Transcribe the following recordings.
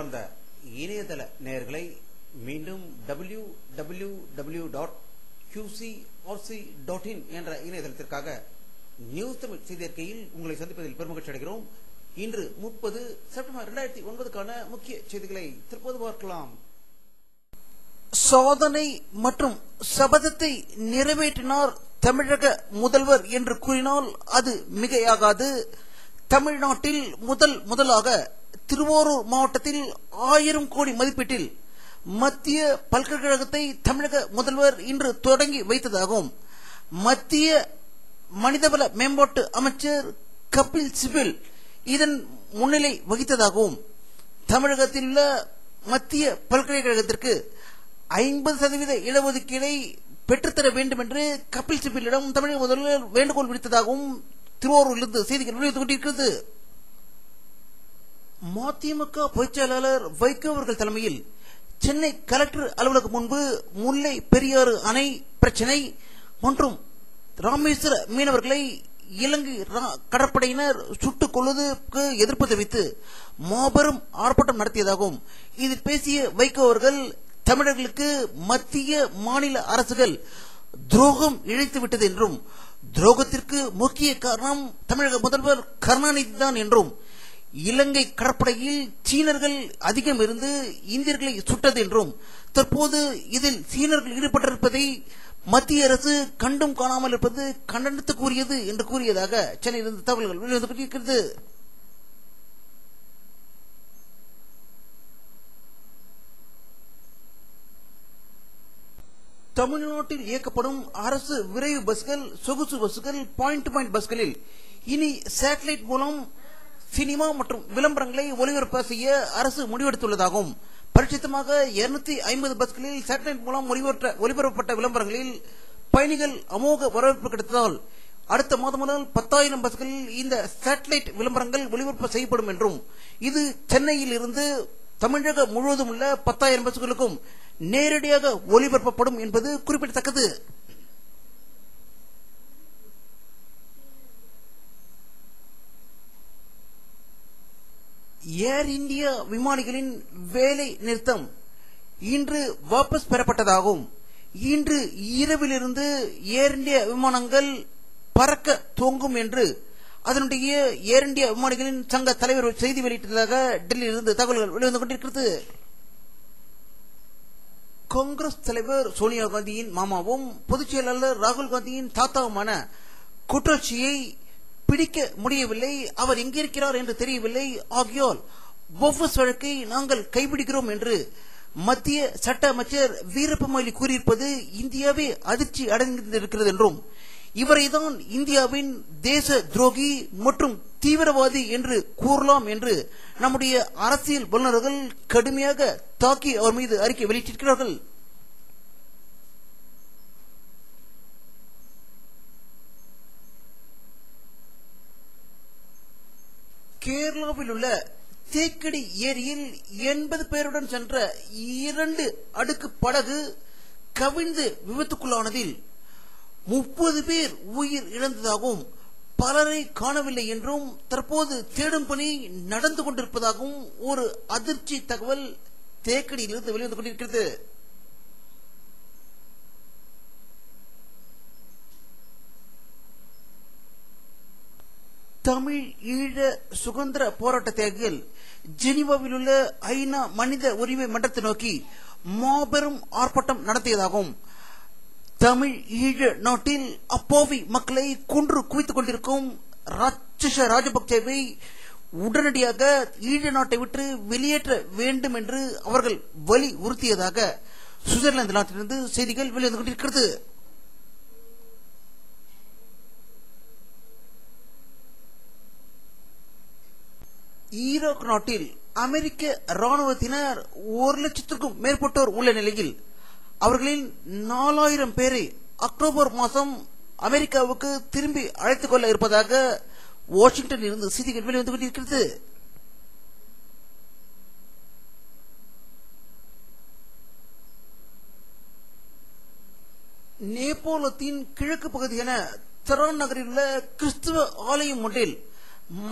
அன்பார்ந்த இணையதள நேயர்களை மீண்டும் www.qcrc.in என்ற இணையதளத்திற்காக நியூஸ் தமிழ் செய்தியறிக்கையில் உங்களை சந்திப்பதில் பெருமகிழ்ச்சி அடைகிறோம். இன்று 30 செப்டம்பர் 2009க்கான முக்கிய செய்திகளை தற்போது பார்க்கலாம். சாதனை மற்றும் சபதத்தை நிறைவேற்றினார் தமிழக முதல்வர் என்று கூறினால் அது மிகையாகாது. தமிழ்நாட்டில் முதலாக திருவாரூர் மாவட்டத்தில் 1000 கோடி மதிப்பீட்டில் மத்திய பல்கலைக்கழகத்தை தமிழக முதல்வர் இன்று தொடங்கி வைத்ததாகும். மத்திய மனிதவள மேம்பாட்டு அமைச்சர் கபில் சிபில் இதன் முன்னிலை வகித்ததாகவும் தமிழகத்தில் உள்ள மத்திய பல்கலைக்கழகத்திற்கு 50% இடஒதுக்கீடை பெற்றுத்தர வேண்டும் என்று கபில் சிபிலிடம் தமிழக முதல்வர் வேண்டுகோள் விடுத்ததாகவும் திருவாரூரிலிருந்து செய்திகள் வெளியிட்டுக் கொண்டிருக்கிறது. மதிமுக பொதுச்செயலாளர் வைகோ அவர்கள் தலைமையில் சென்னை கலெக்டர் அலுவலகம் முன்பு முல்லை பெரியாறு அணை பிரச்சினை மற்றும் ராமேஸ்வர மீனவர்களை இலங்கை கடற்படையினர் சுட்டுக் கொள்வதற்கு எதிர்ப்பு தெரிவித்து மாபெரும் ஆர்ப்பாட்டம் நடத்தியதாகவும் இதில் பேசிய வைகோ அவர்கள் தமிழர்களுக்கு மத்திய மாநில அரசுகள் துரோகம் இழைத்துவிட்டது என்றும் துரோகத்திற்கு முக்கிய காரணம் தமிழக முதல்வர் கருணாநிதி தான் என்றும் இலங்கை கடற்படையில் சீனர்கள் அதிகம் இருந்து இந்தியர்களை சுட்டது என்றும் தற்போது இதில் சீனர்கள் ஈடுபட்டிருப்பதை மத்திய அரசு கண்டும் காணாமல் இருப்பது கண்டனத்துக்குரியது என்று கூறியதாக சென்னையிலிருந்து தகவல்கள் வெளிவந்திருக்கிறது. தமிழ்நாட்டில் இயக்கப்படும் அரசு விரைவு பஸ்கள், சொகுசு பஸ்கள், பாயிண்ட் டு பாயிண்ட் பஸ்களில் இனி சேட்டலைட் மூலம் சினிமா மற்றும் விளம்பரங்களை ஒளிபரப்பு செய்ய அரசு முடிவெடுத்துள்ளதாகவும் பரிட்சத்தமாக 250 பஸ்களில் சேட்டலைட் மூலம் ஒளிபரப்பப்பட்ட விளம்பரங்களில் பயணிகள் அமோக வரவேற்பு கிடைத்ததால் அடுத்த மாதம் முதல் 10,000 பஸ்களில் இந்த சேட்டலைட் விளம்பரங்கள் ஒளிபரப்பு செய்யப்படும் என்றும் இது சென்னையில் இருந்து தமிழகம் முழுவதும் உள்ள 10,000 பஸ்களுக்கும் நேரடியாக ஒளிபரப்பப்படும் என்பது குறிப்பிடத்தக்கது. ஏர் இந்தியா விமானிகளின் வேலை நிறுத்தம் இன்று வாபஸ் பெறப்பட்டதாகவும் இன்று இரவிலிருந்து ஏர் இந்தியா விமானங்கள் பறக்க துவங்கும் என்று அதனுடைய ஏர் இந்தியா விமானிகளின் சங்க தலைவர் செய்தி வெளியிட்டதாக டெல்லியிலிருந்து தகவல்கள் வெளிவந்து கொண்டிருக்கிறது. காங்கிரஸ் தலைவர் சோனியா காந்தியின் மாமாவும் பொதுச் செயலாளர் ராகுல் காந்தியின் தாத்தாவுமான குற்றச்சியை பிடிக்க முடியவில்லை, அவர் எங்கிருக்கிறார் என்று தெரியவில்லை, ஆகியோர் போஃபர்ஸ் வழக்கை நாங்கள் கைப்பிடிக்கிறோம் என்று மத்திய சட்ட அமைச்சர் வீரப்ப மொய்லி கூறியிருப்பது இந்தியாவே அதிர்ச்சி அடைந்திருக்கிறது என்றும் இவரைதான் இந்தியாவின் தேச துரோகி மற்றும் தீவிரவாதி என்று கூறலாம் என்று நம்முடைய அரசியல் வல்லுநர்கள் கடுமையாக தாக்கி அவர் மீது அறிக்கை வெளியிட்டிருக்கிறார்கள். கேரளாவில் உள்ள தேக்கடி ஏரியில் 80 பேருடன் சென்ற 2 அடுக்கு படகு கவிழ்ந்து விபத்துக்குள்ளானதில் 30 பேர் உயிர் இழந்ததாகவும் பலரை காணவில்லை என்றும் தற்போது தேடும் பணி நடந்து கொண்டிருப்பதாகவும் ஒரு அதிர்ச்சி தகவல் தேக்கடியிலிருந்து வெளிவந்து கொண்டிருக்கிறது. தமிழ் ஈழ சுதந்திர போராட்ட தியாகிகள் ஜெனீவாவில் உள்ள ஐநா மனித உரிமை மன்றத்தை நோக்கி மாபெரும் ஆர்ப்பாட்டம் நடத்தியதாகவும் தமிழ் ஈழ நாட்டில் அப்பாவி மக்களை கொன்று குவித்துக் கொண்டிருக்கும் ராட்சச ராஜபக்சேவை உடனடியாக ஈழ நாட்டை விட்டு வெளியேற்ற வேண்டும் என்று அவர்கள் வலியுறுத்தியதாக சுவிட்சர்லாந்து நாட்டிலிருந்து செய்திகள் வெளிவந்து கொண்டிருக்கிறது. ஈராக் நாட்டில் அமெரிக்க ராணுவத்தினர் 1,00,000க்கும் மேற்பட்டோர் உள்ள நிலையில் அவர்களின் 4,000 பேரை அக்டோபர் மாதம் அமெரிக்காவுக்கு திரும்பி அழைத்துக் கொள்ள இருப்பதாக வாஷிங்டன் இருந்து செய்திகள் வெளிவந்து கொண்டிருக்கிறது. நேபாளத்தின் கிழக்கு பகுதியான தெரான் நகரில் உள்ள கிறிஸ்துவ ஆலயம் ஒன்றில்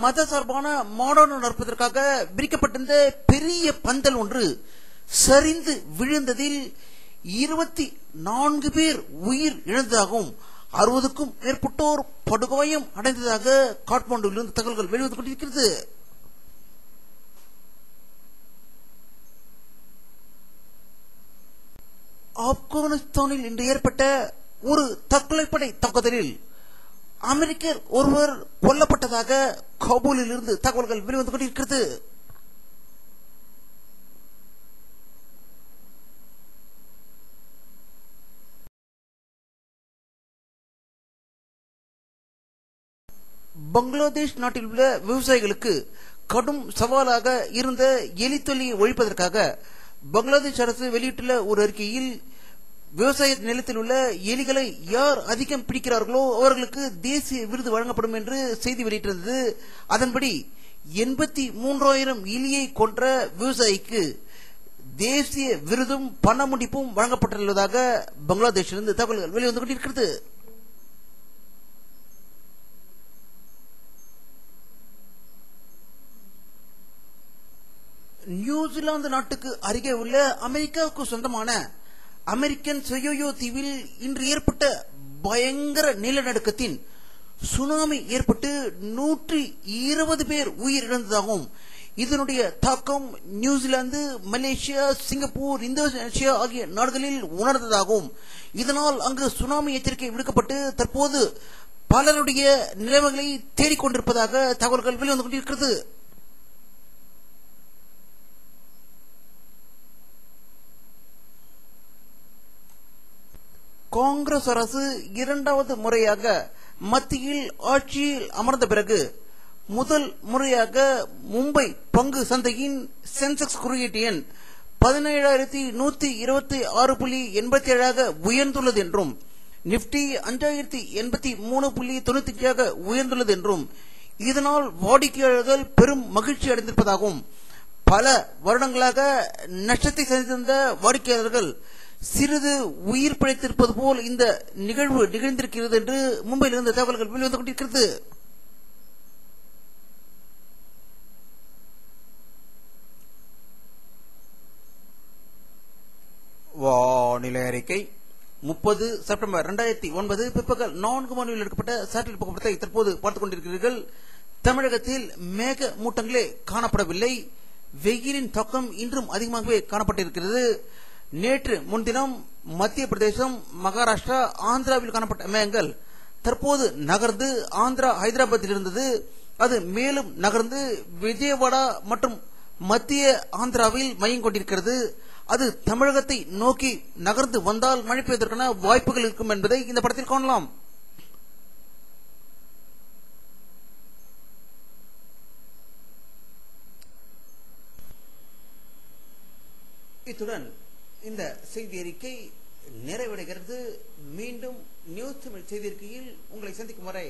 மத சார்பான மாநாடு நடப்பதற்காக விரிக்கப்பட்டிருந்த பெரிய பந்தல் ஒன்று சரிந்து விழுந்ததில் 24 பேர் உயிர் இழந்ததாகவும் 60க்கும் மேற்பட்டோர் படுகாயம் அடைந்ததாக காட்மாண்டுவிலிருந்து தகவல்கள் வெளிவந்து கொண்டிருக்கிறது. ஆப்கானிஸ்தானில் இன்று ஏற்பட்ட ஒரு தற்கொலைப்படை தாக்குதலில் அமெரிக்கர் ஒருவர் கொல்லப்பட்டதாக காபூலில் இருந்து தகவல்கள் வெளிவந்து கொண்டிருக்கிறது. பங்களாதேஷ் நாட்டில் உள்ள விவசாயிகளுக்கு கடும் சவாலாக இருந்த எலித்தொல்லியை ஒழிப்பதற்காக பங்களாதேஷ் அரசு வெளியிட்டுள்ள ஒரு அறிக்கையில் விவசாய நிலத்தில் உள்ள எலிகளை யார் அதிகம் பிடிக்கிறார்களோ அவர்களுக்கு தேசிய விருது வழங்கப்படும் என்று செய்தி வெளியிட்டிருந்தது. அதன்படி 83,000 எலியை கொன்ற விவசாயிக்கு தேசிய விருதும் பண முடிப்பும் வழங்கப்பட்டுள்ளதாக பங்களாதேஷிலிருந்து தகவல்கள் வெளிவந்து கொண்டிருக்கிறது. நியூசிலாந்து நாட்டுக்கு அருகே உள்ள அமெரிக்காவுக்கு சொந்தமான அமெரிக்கன் சயோயோ தீவில் இன்று ஏற்பட்ட பயங்கர நிலநடுக்கத்தின் சுனாமி ஏற்பட்டு 120 பேர் உயிரிழந்ததாகவும் இதனுடைய தாக்கம் நியூசிலாந்து, மலேசியா, சிங்கப்பூர், இந்தோனேஷியா ஆகிய நாடுகளில் உணர்ந்ததாகவும் இதனால் அங்கு சுனாமி எச்சரிக்கை விடுக்கப்பட்டு தற்போது பலருடைய நிலைமைகளை தேடிக்கொண்டிருப்பதாக தகவல்கள் வெளிவந்து கொண்டிருக்கிறது. காங்கிரஸ் அரசு இரண்டாவது முறையாக மத்தியில் ஆட்சியில் அமர்ந்த பிறகு முதல் முறையாக மும்பை பங்கு சந்தையின் சென்செக்ஸ் குறியீட்டு எண் 17,126.87 உயர்ந்துள்ளது என்றும் நிப்டி 5,083.95 உயர்ந்துள்ளது என்றும் இதனால் வாடிக்கையாளர்கள் பெரும் மகிழ்ச்சி அடைந்திருப்பதாகவும் பல வருடங்களாக நஷ்டத்தை சந்தித்திருந்த வாடிக்கையாளர்கள் சிறிது உயிர் பிழைத்திருப்பது போல் இந்த நிகழ்வு நிகழ்ந்திருக்கிறது என்று மும்பையிலிருந்து தகவல்கள் வெளிவந்து கொண்டிருக்கிறது. வானிலை அறிக்கை 30 செப்டம்பர் 2009 பிற்பகல் 4 மணியில் எடுக்கப்பட்ட சேட்டலைட் புகைப்படத்தை தற்போது பார்த்துக் கொண்டிருக்கிறீர்கள். தமிழகத்தில் மேக மூட்டங்களே காணப்படவில்லை. வெயிலின் தாக்கம் இன்றும் அதிகமாகவே காணப்பட்டிருக்கிறது. நேற்று முன்தினம் மத்திய பிரதேசம், மகாராஷ்டிரா, ஆந்திராவில் காணப்பட்ட மேகங்கள் தற்போது நகர்ந்து ஆந்திரா, ஹைதராபாத்தில் இருந்தது. அது மேலும் நகர்ந்து விஜயவாடா மற்றும் மத்திய ஆந்திராவில் மையம் கொண்டிருக்கிறது. அது தமிழகத்தை நோக்கி நகர்ந்து வந்தால் மழை பெய்வதற்கான வாய்ப்புகள் இருக்கும் என்பதை இந்த படத்தில் காணலாம். இத்துடன் இந்த செய்தி அறிக்கை நிறைவடைகிறது. மீண்டும் நியூஸ் தமிழ் செய்தி அறிக்கையில் உங்களை சந்திக்கும் வரை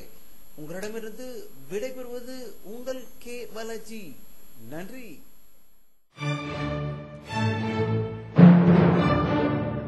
உங்களிடமிருந்து விடைபெறுவது உங்கள் கே பாலாஜி. நன்றி.